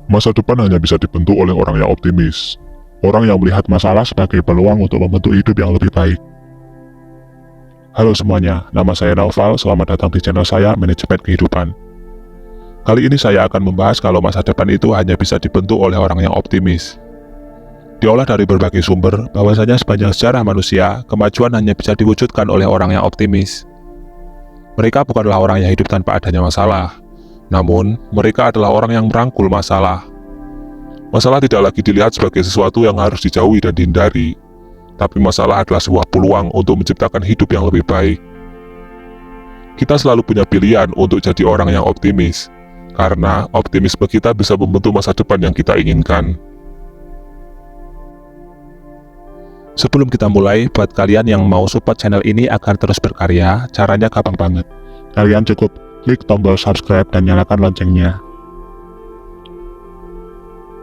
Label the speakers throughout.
Speaker 1: Masa depan hanya bisa dibentuk oleh orang yang optimis. Orang yang melihat masalah sebagai peluang untuk membentuk hidup yang lebih baik. Halo semuanya, nama saya Naufal, selamat datang di channel saya Manajemen Kehidupan. Kali ini saya akan membahas kalau masa depan itu hanya bisa dibentuk oleh orang yang optimis. Diolah dari berbagai sumber, bahwasanya sepanjang sejarah manusia, kemajuan hanya bisa diwujudkan oleh orang yang optimis. Mereka bukanlah orang yang hidup tanpa adanya masalah. Namun, mereka adalah orang yang merangkul masalah. Masalah tidak lagi dilihat sebagai sesuatu yang harus dijauhi dan dihindari, tapi masalah adalah sebuah peluang untuk menciptakan hidup yang lebih baik. Kita selalu punya pilihan untuk jadi orang yang optimis, karena optimisme kita bisa membentuk masa depan yang kita inginkan. Sebelum kita mulai, buat kalian yang mau support channel ini agar terus berkarya, caranya gampang banget. Kalian cukup klik tombol subscribe dan nyalakan loncengnya.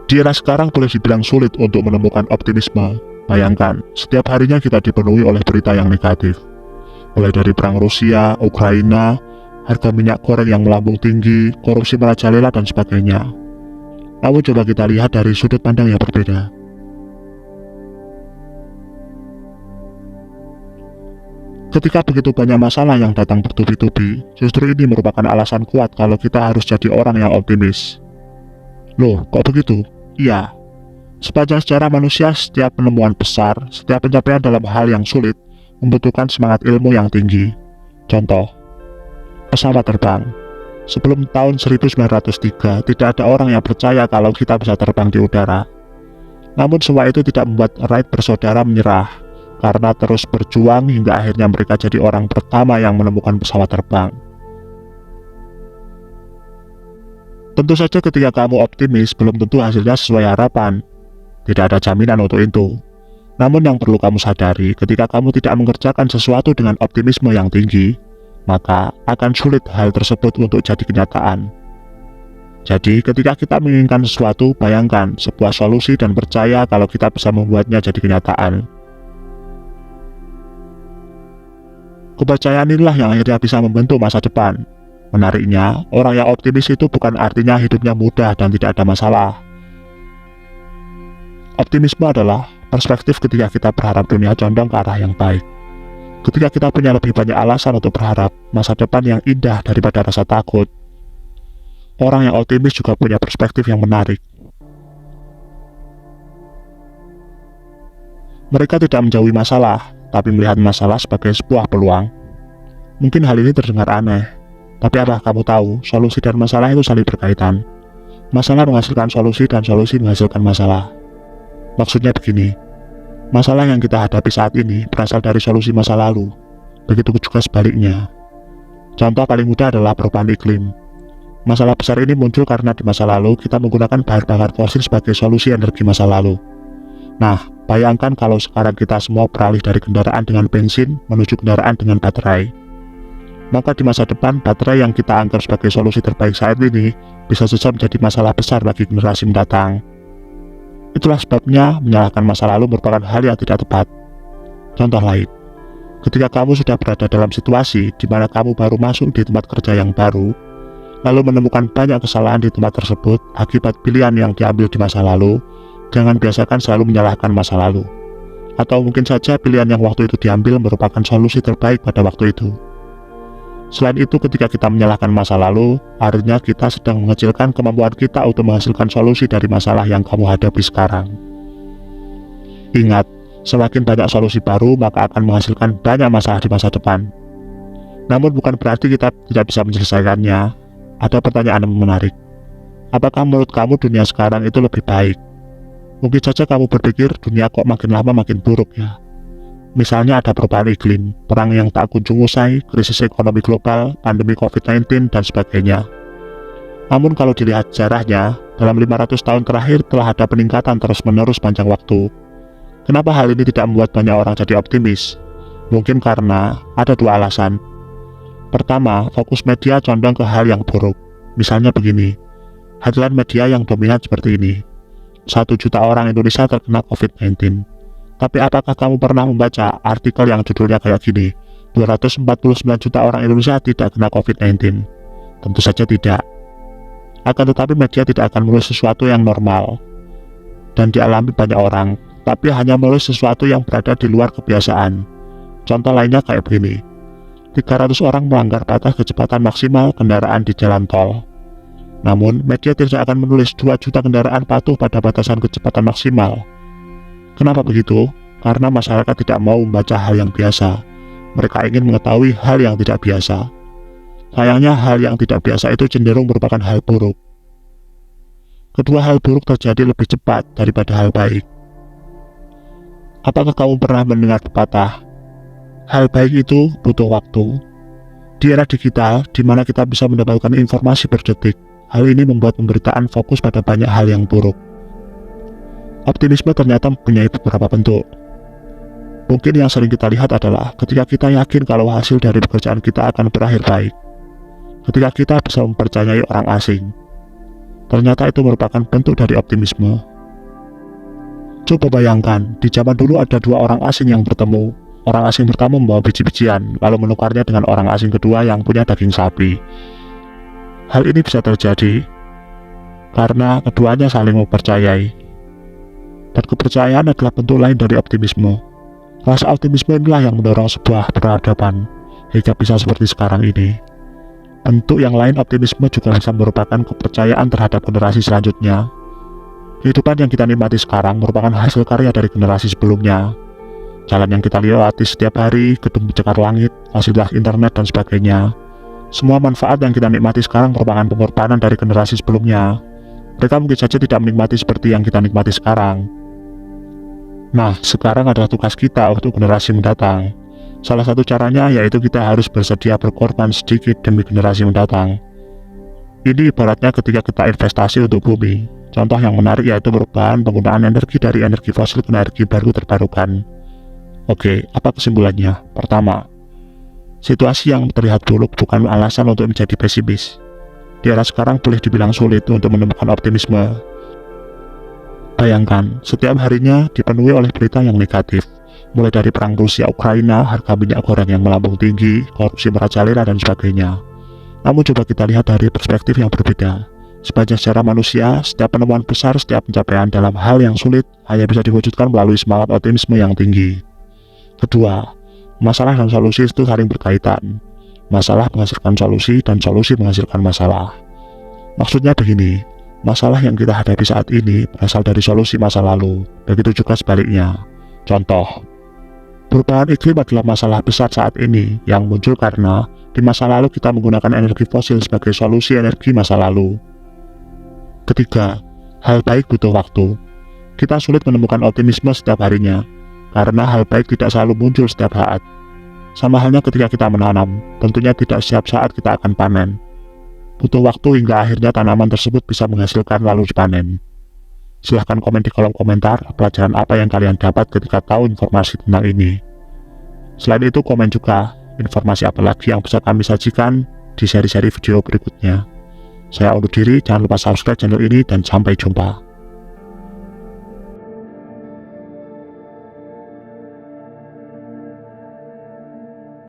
Speaker 1: Di era sekarang boleh dibilang sulit untuk menemukan optimisme. Bayangkan, setiap harinya kita dipenuhi oleh berita yang negatif. Mulai dari perang Rusia, Ukraina, harga minyak goreng yang melambung tinggi, korupsi merajalela dan sebagainya. Namun coba kita lihat dari sudut pandang yang berbeda. Ketika begitu banyak masalah yang datang bertubi-tubi, justru ini merupakan alasan kuat kalau kita harus jadi orang yang optimis. Loh, kok begitu? Iya. Sepanjang sejarah manusia, setiap penemuan besar, setiap pencapaian dalam hal yang sulit, membutuhkan semangat ilmu yang tinggi. Contoh, pesawat terbang. Sebelum tahun 1903, tidak ada orang yang percaya kalau kita bisa terbang di udara. Namun semua itu tidak membuat Wright bersaudara menyerah, karena terus berjuang hingga akhirnya mereka jadi orang pertama yang menemukan pesawat terbang. Tentu saja ketika kamu optimis, belum tentu hasilnya sesuai harapan. Tidak ada jaminan untuk itu. Namun yang perlu kamu sadari, ketika kamu tidak mengerjakan sesuatu dengan optimisme yang tinggi, maka akan sulit hal tersebut untuk jadi kenyataan. Jadi ketika kita menginginkan sesuatu, bayangkan sebuah solusi dan percaya kalau kita bisa membuatnya jadi kenyataan. Kepercayaan inilah yang akhirnya bisa membentuk masa depan. Menariknya, orang yang optimis itu bukan artinya hidupnya mudah dan tidak ada masalah. Optimisme adalah perspektif ketika kita berharap dunia condong ke arah yang baik. Ketika kita punya lebih banyak alasan untuk berharap masa depan yang indah daripada rasa takut. Orang yang optimis juga punya perspektif yang menarik. Mereka tidak menjauhi masalah, tapi melihat masalah sebagai sebuah peluang. Mungkin hal ini terdengar aneh, tapi apa kamu tahu, solusi dan masalah itu saling berkaitan. Masalah menghasilkan solusi dan solusi menghasilkan masalah. Maksudnya begini, masalah yang kita hadapi saat ini berasal dari solusi masa lalu. Begitu juga sebaliknya. Contoh paling mudah adalah perubahan iklim. Masalah besar ini muncul karena di masa lalu kita menggunakan bahan bakar fosil sebagai solusi energi masa lalu. Nah, bayangkan kalau sekarang kita semua beralih dari kendaraan dengan bensin menuju kendaraan dengan baterai. Maka di masa depan, baterai yang kita anggap sebagai solusi terbaik saat ini bisa saja menjadi masalah besar bagi generasi mendatang. Itulah sebabnya menyalahkan masa lalu merupakan hal yang tidak tepat. Contoh lain, ketika kamu sudah berada dalam situasi di mana kamu baru masuk di tempat kerja yang baru, lalu menemukan banyak kesalahan di tempat tersebut akibat pilihan yang diambil di masa lalu, jangan biasakan selalu menyalahkan masa lalu. Atau mungkin saja pilihan yang waktu itu diambil merupakan solusi terbaik pada waktu itu. Selain itu, ketika kita menyalahkan masa lalu, artinya kita sedang mengecilkan kemampuan kita untuk menghasilkan solusi dari masalah yang kamu hadapi sekarang. Ingat, semakin banyak solusi baru, maka akan menghasilkan banyak masalah di masa depan. Namun bukan berarti kita tidak bisa menyelesaikannya. Ada pertanyaan yang menarik. Apakah menurut kamu dunia sekarang itu lebih baik? Mungkin saja kamu berpikir dunia kok makin lama makin buruk ya. Misalnya ada perubahan iklim, perang yang tak kunjung usai, krisis ekonomi global, pandemi COVID-19, dan sebagainya. Namun kalau dilihat sejarahnya, dalam 500 tahun terakhir telah ada peningkatan terus-menerus panjang waktu. Kenapa hal ini tidak membuat banyak orang jadi optimis? Mungkin karena ada dua alasan. Pertama, fokus media condong ke hal yang buruk. Misalnya begini, headline media yang dominan seperti ini. 1 juta orang Indonesia terkena COVID-19. Tapi apakah kamu pernah membaca artikel yang judulnya kayak gini, 249 juta orang Indonesia tidak kena COVID-19? Tentu saja tidak. Akan tetapi media tidak akan menulis sesuatu yang normal dan dialami banyak orang, tapi hanya menulis sesuatu yang berada di luar kebiasaan. Contoh lainnya kayak begini, 300 orang melanggar batas kecepatan maksimal kendaraan di jalan tol. Namun, media tidak akan menulis 2 juta kendaraan patuh pada batasan kecepatan maksimal. Kenapa begitu? Karena masyarakat tidak mau membaca hal yang biasa. Mereka ingin mengetahui hal yang tidak biasa. Sayangnya, hal yang tidak biasa itu cenderung merupakan hal buruk. Kedua hal buruk terjadi lebih cepat daripada hal baik. Apakah kamu pernah mendengar pepatah, hal baik itu butuh waktu? Di era digital, di mana kita bisa mendapatkan informasi per detik, hal ini membuat pemberitaan fokus pada banyak hal yang buruk. Optimisme ternyata mempunyai beberapa bentuk. Mungkin yang sering kita lihat adalah ketika kita yakin kalau hasil dari pekerjaan kita akan berakhir baik. Ketika kita bisa mempercayai orang asing. Ternyata itu merupakan bentuk dari optimisme. Coba bayangkan, di zaman dulu ada 2 orang asing yang bertemu. Orang asing pertama membawa biji-bijian, lalu menukarnya dengan orang asing kedua yang punya daging sapi. Hal ini bisa terjadi karena keduanya saling mempercayai. Dan kepercayaan adalah bentuk lain dari optimisme. Rasa optimisme inilah yang mendorong sebuah peradaban hingga bisa seperti sekarang ini. Bentuk yang lain optimisme juga bisa merupakan kepercayaan terhadap generasi selanjutnya. Kehidupan yang kita nikmati sekarang merupakan hasil karya dari generasi sebelumnya. Jalan yang kita lewati setiap hari, gedung pencakar langit, fasilitas internet, dan sebagainya. Semua manfaat yang kita nikmati sekarang merupakan pengorbanan dari generasi sebelumnya. Mereka mungkin saja tidak menikmati seperti yang kita nikmati sekarang. Nah, sekarang adalah tugas kita untuk generasi mendatang. Salah satu caranya yaitu kita harus bersedia berkorban sedikit demi generasi mendatang. Ini ibaratnya ketika kita investasi untuk bumi. Contoh yang menarik yaitu perubahan penggunaan energi dari energi fosil ke energi baru terbarukan. Oke, apa kesimpulannya? Pertama, situasi yang terlihat buruk bukan alasan untuk menjadi pesimis. Di era sekarang boleh dibilang sulit untuk menemukan optimisme. Bayangkan, setiap harinya dipenuhi oleh berita yang negatif. Mulai dari perang Rusia-Ukraina, harga minyak goreng yang melambung tinggi, korupsi merajalela, dan sebagainya. Namun coba kita lihat dari perspektif yang berbeda. Sepanjang sejarah manusia, setiap penemuan besar, setiap pencapaian dalam hal yang sulit hanya bisa diwujudkan melalui semangat optimisme yang tinggi. Kedua, masalah dan solusi itu saling berkaitan. Masalah menghasilkan solusi dan solusi menghasilkan masalah. Maksudnya begini, masalah yang kita hadapi saat ini berasal dari solusi masa lalu, begitu juga sebaliknya. Contoh, perubahan iklim adalah masalah besar saat ini yang muncul karena di masa lalu kita menggunakan energi fosil sebagai solusi energi masa lalu. Ketiga, hal baik butuh waktu. Kita sulit menemukan optimisme setiap harinya, karena hal baik tidak selalu muncul setiap saat. Sama halnya ketika kita menanam, tentunya tidak setiap saat kita akan panen. Butuh waktu hingga akhirnya tanaman tersebut bisa menghasilkan lalu dipanen. Silahkan komen di kolom komentar pelajaran apa yang kalian dapat ketika tahu informasi tentang ini. Selain itu, komen juga informasi apa lagi yang bisa kami sajikan di seri-seri video berikutnya. Saya undur diri, jangan lupa subscribe channel ini dan sampai jumpa.